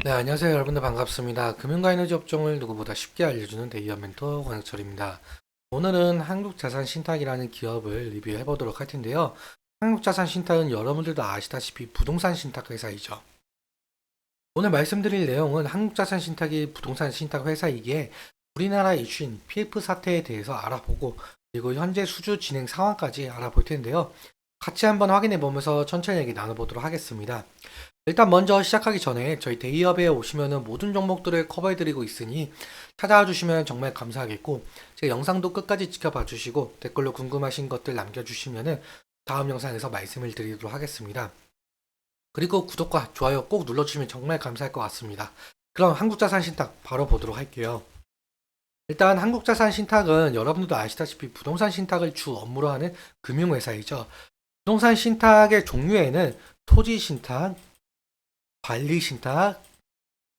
네, 안녕하세요. 여러분들 반갑습니다. 금융과 에너지 업종을 누구보다 쉽게 알려주는 대기업 멘토 권혁철입니다. 오늘은 한국자산신탁이라는 기업을 리뷰해 보도록 할 텐데요. 한국자산신탁은 여러분들도 아시다시피 부동산 신탁 회사이죠. 오늘 말씀드릴 내용은 한국자산신탁이 부동산 신탁 회사이기에 우리나라 이슈인 PF 사태에 대해서 알아보고 그리고 현재 수주 진행 상황까지 알아볼 텐데요. 같이 한번 확인해 보면서 천천히 얘기 나눠보도록 하겠습니다. 일단 먼저 시작하기 전에 저희 데이업에 오시면은 모든 종목들을 커버해드리고 있으니 찾아와 주시면 정말 감사하겠고, 제 영상도 끝까지 지켜봐 주시고 댓글로 궁금하신 것들 남겨주시면은 다음 영상에서 말씀을 드리도록 하겠습니다. 그리고 구독과 좋아요 꼭 눌러주시면 정말 감사할 것 같습니다. 그럼 한국자산신탁 바로 보도록 할게요. 일단 한국자산신탁은 여러분들도 아시다시피 부동산 신탁을 주 업무로 하는 금융회사이죠. 부동산 신탁의 종류에는 토지 신탁, 관리 신탁,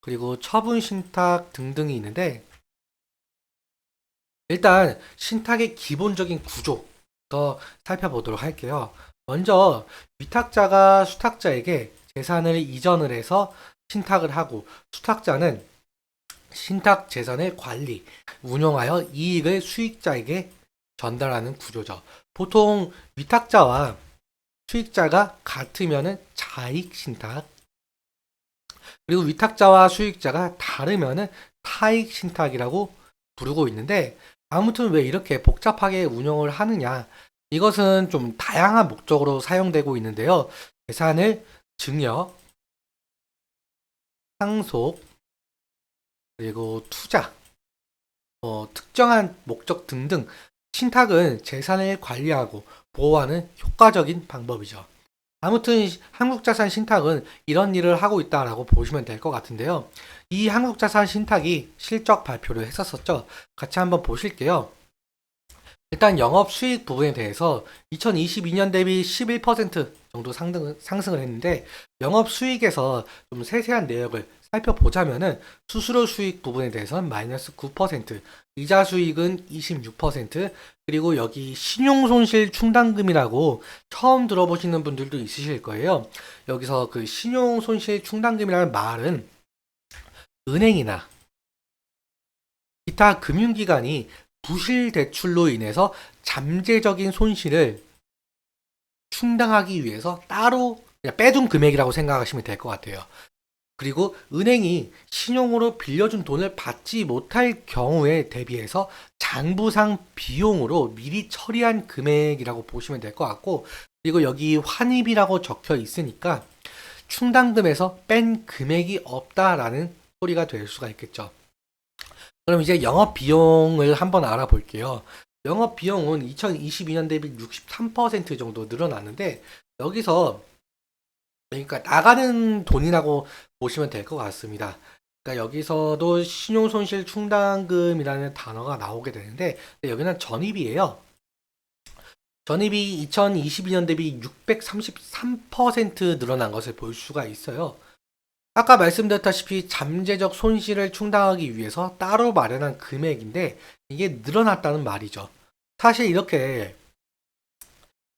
그리고 처분 신탁 등등이 있는데, 일단 신탁의 기본적인 구조부터 살펴보도록 할게요. 먼저 위탁자가 수탁자에게 재산을 이전을 해서 신탁을 하고, 수탁자는 신탁 재산을 관리, 운용하여 이익을 수익자에게 전달하는 구조죠. 보통 위탁자와 수익자가 같으면은 자익 신탁, 그리고 위탁자와 수익자가 다르면은 타익 신탁이라고 부르고 있는데, 아무튼 왜 이렇게 복잡하게 운영을 하느냐? 이것은 좀 다양한 목적으로 사용되고 있는데요. 재산을 증여, 상속, 그리고 투자, 특정한 목적 등등 신탁은 재산을 관리하고 보호하는 효과적인 방법이죠. 아무튼 한국자산 신탁은 이런 일을 하고 있다라고 보시면 될 것 같은데요. 이 한국자산 신탁이 실적 발표를 했었었죠. 같이 한번 보실게요. 일단 영업 수익 부분에 대해서 2022년 대비 11% 정도 상승을 했는데, 영업 수익에서 좀 세세한 내역을 살펴보자면은 수수료 수익 부분에 대해서는 마이너스 9%, 이자 수익은 26%, 그리고 여기 신용손실 충당금이라고 처음 들어보시는 분들도 있으실 거예요. 여기서 그 신용손실 충당금이라는 말은 은행이나 기타 금융기관이 부실 대출로 인해서 잠재적인 손실을 충당하기 위해서 따로 그냥 빼둔 금액이라고 생각하시면 될 것 같아요. 그리고 은행이 신용으로 빌려준 돈을 받지 못할 경우에 대비해서 장부상 비용으로 미리 처리한 금액이라고 보시면 될 것 같고, 그리고 여기 환입이라고 적혀 있으니까 충당금에서 뺀 금액이 없다라는 소리가 될 수가 있겠죠. 그럼 이제 영업 비용을 한번 알아볼게요. 영업 비용은 2022년 대비 63% 정도 늘어났는데, 여기서 그러니까 나가는 돈이라고 보시면 될 것 같습니다. 그러니까 여기서도 신용손실 충당금이라는 단어가 나오게 되는데, 여기는 전입이에요. 전입이 2022년 대비 633% 늘어난 것을 볼 수가 있어요. 아까 말씀드렸다시피 잠재적 손실을 충당하기 위해서 따로 마련한 금액인데, 이게 늘어났다는 말이죠. 사실 이렇게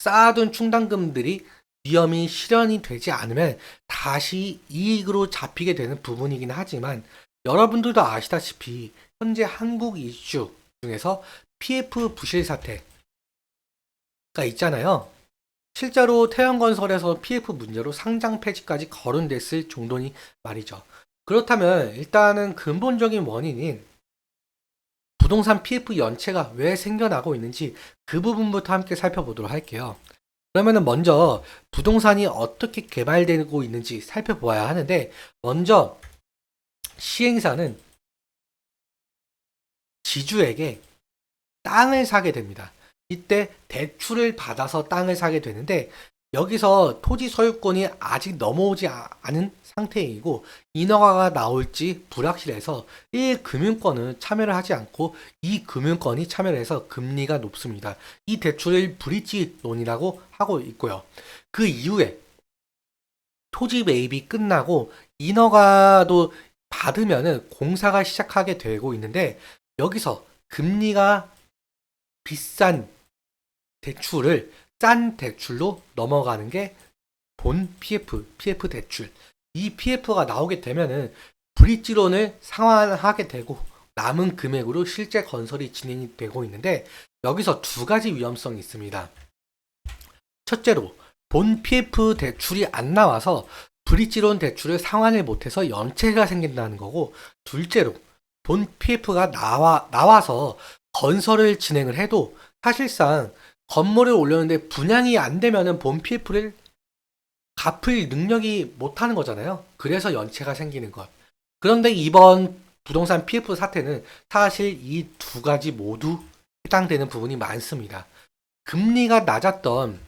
쌓아둔 충당금들이 위험이 실현이 되지 않으면 다시 이익으로 잡히게 되는 부분이긴 하지만, 여러분들도 아시다시피 현재 한국 이슈 중에서 PF 부실 사태가 있잖아요. 실제로 태형건설에서 PF 문제로 상장 폐지까지 거론됐을 정도니 말이죠. 그렇다면 일단은 근본적인 원인인 부동산 PF 연체가 왜 생겨나고 있는지 그 부분부터 함께 살펴보도록 할게요. 그러면은 먼저 부동산이 어떻게 개발되고 있는지 살펴보아야 하는데, 먼저 시행사는 지주에게 땅을 사게 됩니다. 이때 대출을 받아서 땅을 사게 되는데, 여기서 토지 소유권이 아직 넘어오지 않은 상태이고 인허가가 나올지 불확실해서 1금융권은 참여를 하지 않고 2금융권이 참여를 해서 금리가 높습니다. 이 대출을 브릿지 론이라고 하고 있고요. 그 이후에 토지 매입이 끝나고 인허가도 받으면은 공사가 시작하게 되고 있는데, 여기서 금리가 비싼 대출을 싼 대출로 넘어가는 게 본 PF 대출. 이 PF가 나오게 되면은 브릿지론을 상환하게 되고 남은 금액으로 실제 건설이 진행이 되고 있는데 여기서 두 가지 위험성이 있습니다. 첫째로 본 PF 대출이 안 나와서 브릿지론 대출을 상환을 못해서 연체가 생긴다는 거고, 둘째로 본 PF가 나와서 건설을 진행을 해도 사실상 건물을 올렸는데 분양이 안 되면은 본 PF를 갚을 능력이 못하는 거잖아요. 그래서 연체가 생기는 것. 그런데 이번 부동산 PF 사태는 사실 이 두 가지 모두 해당되는 부분이 많습니다. 금리가 낮았던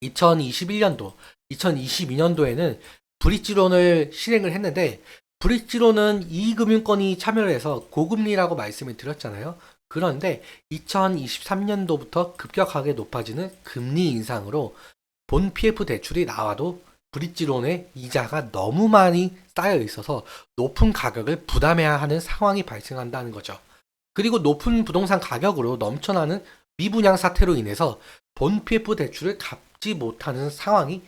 2021년도, 2022년도에는 브릿지론을 실행을 했는데, 브릿지론은 이금융권이 참여를 해서 고금리라고 말씀을 드렸잖아요. 그런데 2023년도부터 급격하게 높아지는 금리 인상으로 본 PF 대출이 나와도 브릿지론의 이자가 너무 많이 쌓여 있어서 높은 가격을 부담해야 하는 상황이 발생한다는 거죠. 그리고 높은 부동산 가격으로 넘쳐나는 미분양 사태로 인해서 본 PF 대출을 갚지 못하는 상황이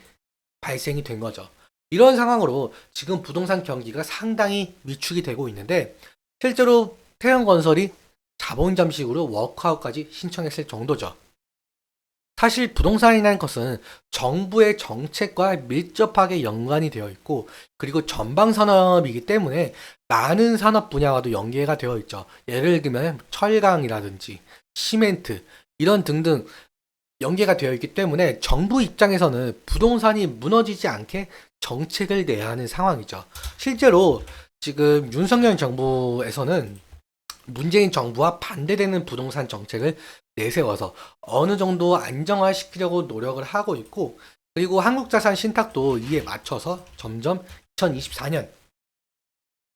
발생이 된 거죠. 이런 상황으로 지금 부동산 경기가 상당히 위축이 되고 있는데, 실제로 태형건설이 자본 잠식으로 워크아웃까지 신청했을 정도죠. 사실 부동산이라는 것은 정부의 정책과 밀접하게 연관이 되어 있고, 그리고 전방 산업이기 때문에 많은 산업 분야와도 연계가 되어 있죠. 예를 들면 철강이라든지 시멘트 이런 등등 연계가 되어 있기 때문에 정부 입장에서는 부동산이 무너지지 않게 정책을 내야 하는 상황이죠. 실제로 지금 윤석열 정부에서는 문재인 정부와 반대되는 부동산 정책을 내세워서 어느 정도 안정화시키려고 노력을 하고 있고, 그리고 한국자산 신탁도 이에 맞춰서 점점 2024년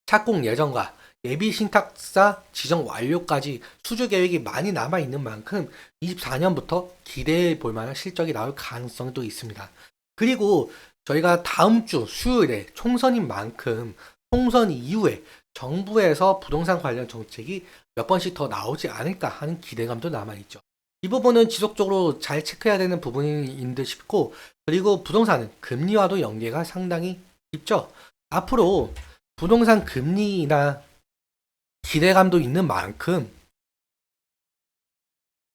착공 예정과 예비 신탁사 지정 완료까지 수주 계획이 많이 남아 있는 만큼 24년부터 기대해 볼 만한 실적이 나올 가능성도 있습니다. 그리고 저희가 다음 주 수요일에 총선인 만큼 총선 이후에 정부에서 부동산 관련 정책이 몇 번씩 더 나오지 않을까 하는 기대감도 남아있죠. 이 부분은 지속적으로 잘 체크해야 되는 부분인 듯 싶고, 그리고 부동산은 금리와도 연계가 상당히 깊죠. 앞으로 부동산 금리나 기대감도 있는 만큼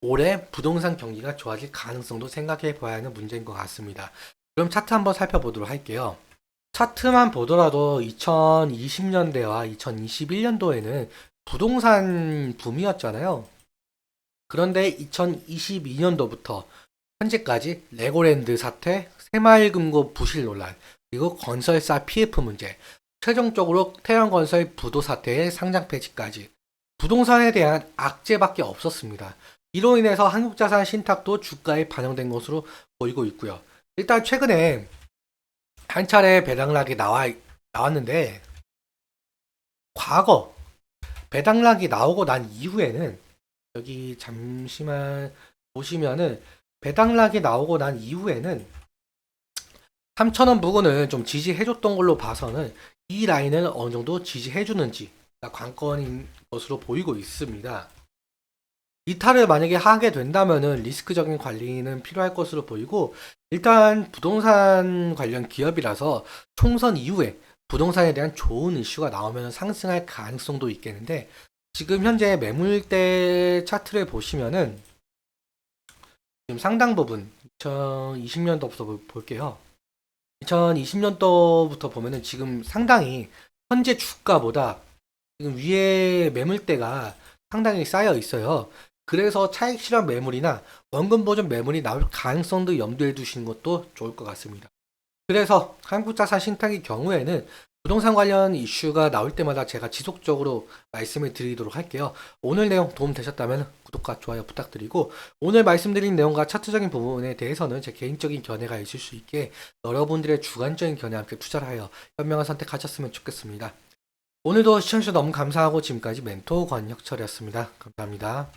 올해 부동산 경기가 좋아질 가능성도 생각해 봐야 하는 문제인 것 같습니다. 그럼 차트 한번 살펴보도록 할게요. 차트만 보더라도 2020년대와 2021년도에는 부동산 붐이었잖아요. 그런데 2022년도부터 현재까지 레고랜드 사태, 새마을금고 부실 논란, 그리고 건설사 PF 문제, 최종적으로 태양건설 부도 사태의 상장 폐지까지 부동산에 대한 악재밖에 없었습니다. 이로 인해서 한국자산 신탁도 주가에 반영된 것으로 보이고 있고요. 일단 최근에 한 차례 배당락이 나왔는데, 과거 배당락이 나오고 난 이후에는, 여기 잠시만 보시면은 배당락이 나오고 난 이후에는 3,000원 부근을 좀 지지해줬던 걸로 봐서는 이 라인을 어느 정도 지지해주는지 관건인 것으로 보이고 있습니다. 이탈을 만약에 하게 된다면은 리스크적인 관리는 필요할 것으로 보이고, 일단 부동산 관련 기업이라서 총선 이후에 부동산에 대한 좋은 이슈가 나오면 상승할 가능성도 있겠는데, 지금 현재 매물대 차트를 보시면은 지금 상당 부분 2020년도부터 볼게요. 2020년도부터 보면은 지금 상당히 현재 주가보다 지금 위에 매물대가 상당히 쌓여 있어요. 그래서 차익 실현 매물이나 원금 보존 매물이 나올 가능성도 염두에 두시는 것도 좋을 것 같습니다. 그래서 한국자산 신탁의 경우에는 부동산 관련 이슈가 나올 때마다 제가 지속적으로 말씀을 드리도록 할게요. 오늘 내용 도움 되셨다면 구독과 좋아요 부탁드리고, 오늘 말씀드린 내용과 차트적인 부분에 대해서는 제 개인적인 견해가 있을 수 있게 여러분들의 주관적인 견해와 함께 투자를 하여 현명한 선택하셨으면 좋겠습니다. 오늘도 시청해주셔서 너무 감사하고, 지금까지 멘토 권혁철이었습니다. 감사합니다.